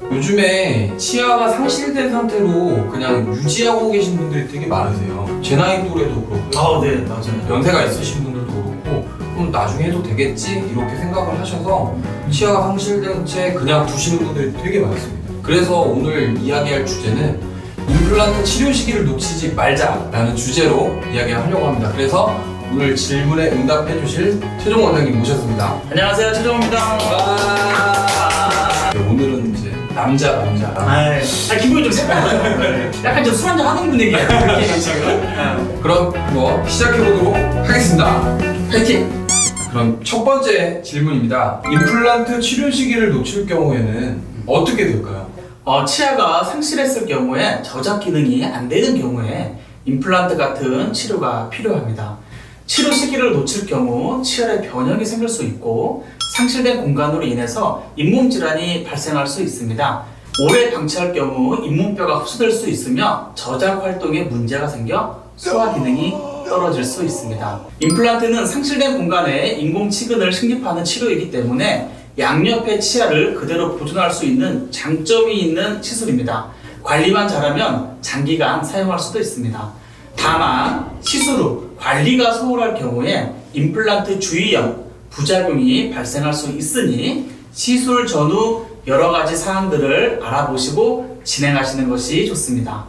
요즘에 치아가 상실된 상태로 그냥 유지하고 계신 분들이 되게 많으세요. 제 나이 또래도 그렇고요. 네, 맞아요. 연세가 있으신 분들도 그렇고 그럼 나중에 해도 되겠지 이렇게 생각을 하셔서 치아가 상실된 채 그냥 두시는 분들이 되게 많습니다. 그래서 오늘 이야기할 주제는 임플란트 치료 시기를 놓치지 말자라는 주제로 이야기하려고 합니다. 그래서 오늘 질문에 응답해 주실 최종 원장님 모셨습니다. 안녕하세요, 최종입니다. 네, 오늘은 이제 남자. 기분이 좀 색달라요. 약간 좀 술 한잔 하는 분위기야. 그렇게 지금. 그럼 시작해 보도록 하겠습니다. 파이팅! 그럼 첫 번째 질문입니다. 임플란트 치료 시기를 놓칠 경우에는 어떻게 될까요? 치아가 상실했을 경우에 저작 기능이 안 되는 경우에 임플란트 같은 치료가 필요합니다. 치료 시기를 놓칠 경우 치열의 변형이 생길 수 있고 상실된 공간으로 인해서 잇몸 질환이 발생할 수 있습니다. 오래 방치할 경우 잇몸뼈가 흡수될 수 있으며 저작 활동에 문제가 생겨 소화 기능이 떨어질 수 있습니다. 임플란트는 상실된 공간에 인공치근을 식립하는 치료이기 때문에 양옆의 치아를 그대로 보존할 수 있는 장점이 있는 시술입니다. 관리만 잘하면 장기간 사용할 수도 있습니다. 다만 시술 후 관리가 소홀할 경우에 임플란트 주위염, 부작용이 발생할 수 있으니 시술 전후 여러 가지 사항들을 알아보시고 진행하시는 것이 좋습니다.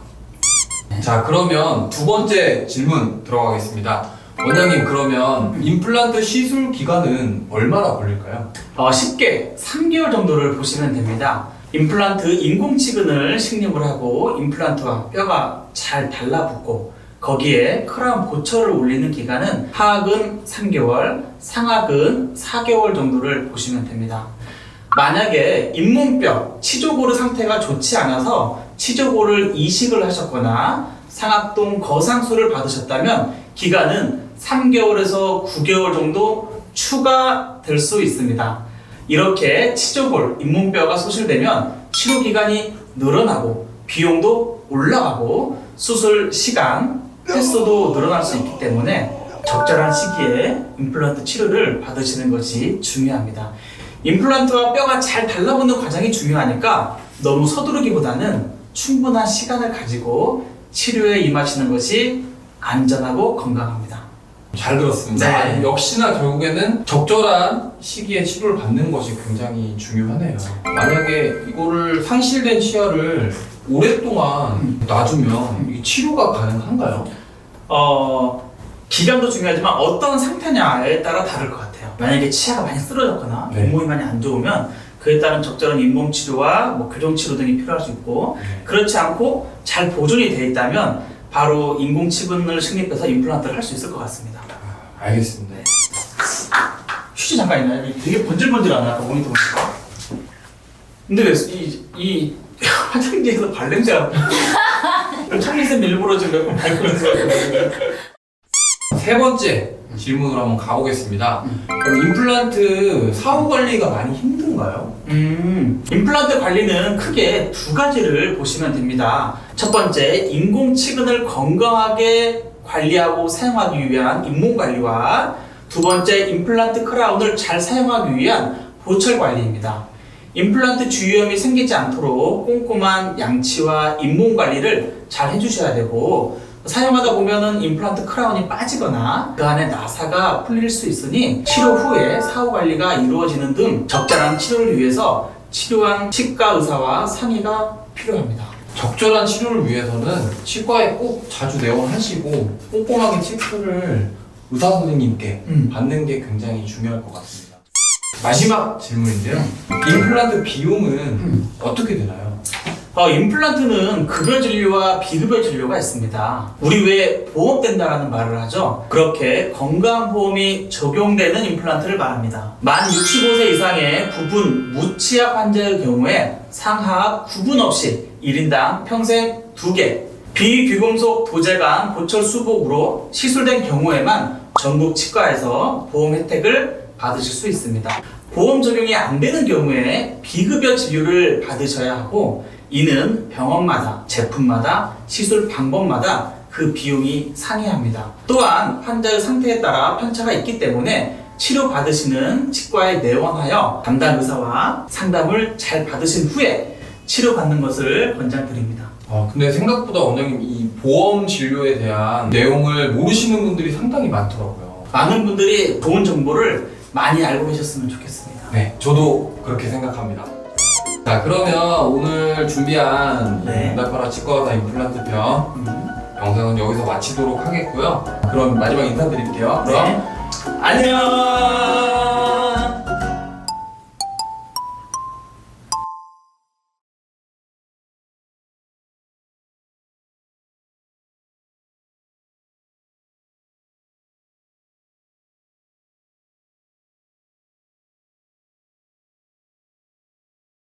자, 그러면 두 번째 질문 들어가겠습니다. 원장님, 그러면 임플란트 시술 기간은 얼마나 걸릴까요? 쉽게 3개월 정도를 보시면 됩니다. 임플란트 인공치근을 식립을 하고 임플란트와 뼈가 잘 달라붙고 거기에 크라운 보철을 올리는 기간은 하악은 3개월, 상악은 4개월 정도를 보시면 됩니다. 만약에 잇몸뼈, 치조고르 상태가 좋지 않아서 치조고를 이식을 하셨거나 상악동 거상술을 받으셨다면 기간은 3개월에서 9개월 정도 추가될 수 있습니다. 이렇게 치조골, 잇몸뼈가 소실되면 치료 기간이 늘어나고 비용도 올라가고 수술 시간, 횟수도 늘어날 수 있기 때문에 적절한 시기에 임플란트 치료를 받으시는 것이 중요합니다. 임플란트와 뼈가 잘 달라붙는 과정이 중요하니까 너무 서두르기보다는 충분한 시간을 가지고 치료에 임하시는 것이 안전하고 건강합니다. 잘 들었습니다. 네. 역시나 결국에는 적절한 시기에 치료를 받는 것이 굉장히 중요하네요. 만약에 이거를 상실된 치아를 오랫동안 놔두면 이 치료가 가능한가요? 기간도 중요하지만 어떤 상태냐에 따라 다를 것 같아요. 만약에 치아가 많이 쓰러졌거나 네. 잇몸이 많이 안 좋으면 그에 따른 적절한 잇몸 치료와 교정 치료 등이 필요할 수 있고 그렇지 않고 잘 보존이 되어 있다면 바로 인공치근을 식립해서 임플란트를 할 수 있을 것 같습니다. 알겠습니다. 휴지 잠깐 있나요? 되게 번질번질하네 아까 모니터 보니까. 근데 왜 이 화장지에서 발냄새가 창민쌤 일부러 지금 밟고 있는 거 같은데. 세 번째 질문으로 한번 가보겠습니다. 그럼 임플란트 사후 관리가 많이 힘든가요? 임플란트 관리는 크게 두 가지를 보시면 됩니다. 첫 번째, 인공치근을 건강하게 관리하고 사용하기 위한 잇몸 관리와 두 번째, 임플란트 크라운을 잘 사용하기 위한 보철 관리입니다. 임플란트 주위염이 생기지 않도록 꼼꼼한 양치와 잇몸 관리를 잘 해주셔야 되고 사용하다 보면은 임플란트 크라운이 빠지거나 그 안에 나사가 풀릴 수 있으니 치료 후에 사후 관리가 이루어지는 등 적절한 치료를 위해서 치료한 치과 의사와 상의가 필요합니다. 적절한 치료를 위해서는 치과에 꼭 자주 내원하시고 꼼꼼하게 체크를 의사 선생님께 받는 게 굉장히 중요할 것 같습니다. 마지막 질문인데요. 임플란트 비용은 어떻게 되나요? 임플란트는 급여 진료와 비급여 진료가 있습니다. 우리 왜 보험된다라는 말을 하죠. 그렇게 건강보험이 적용되는 임플란트를 말합니다. 만 65세 이상의 부분 무치아 환자의 경우에 상하악 구분 없이 1인당 평생 2개 비귀금속 도제관 보철 수복으로 시술된 경우에만 전국 치과에서 보험 혜택을 받으실 수 있습니다. 보험 적용이 안 되는 경우에 비급여 진료를 받으셔야 하고 이는 병원마다, 제품마다, 시술 방법마다 그 비용이 상이합니다. 또한 환자의 상태에 따라 편차가 있기 때문에 치료받으시는 치과에 내원하여 담당 의사와 상담을 잘 받으신 후에 치료받는 것을 권장드립니다. 근데 생각보다 원장님 이 보험 진료에 대한 내용을 모르시는 분들이 상당히 많더라고요. 많은 분들이 좋은 정보를 많이 알고 계셨으면 좋겠습니다. 네, 저도 그렇게 생각합니다. 자, 그러면 오늘 준비한 네. 응답하라 치과의사 임플란트 편 영상은 여기서 마치도록 하겠고요. 그럼 마지막 인사드릴게요. 네. 안녕.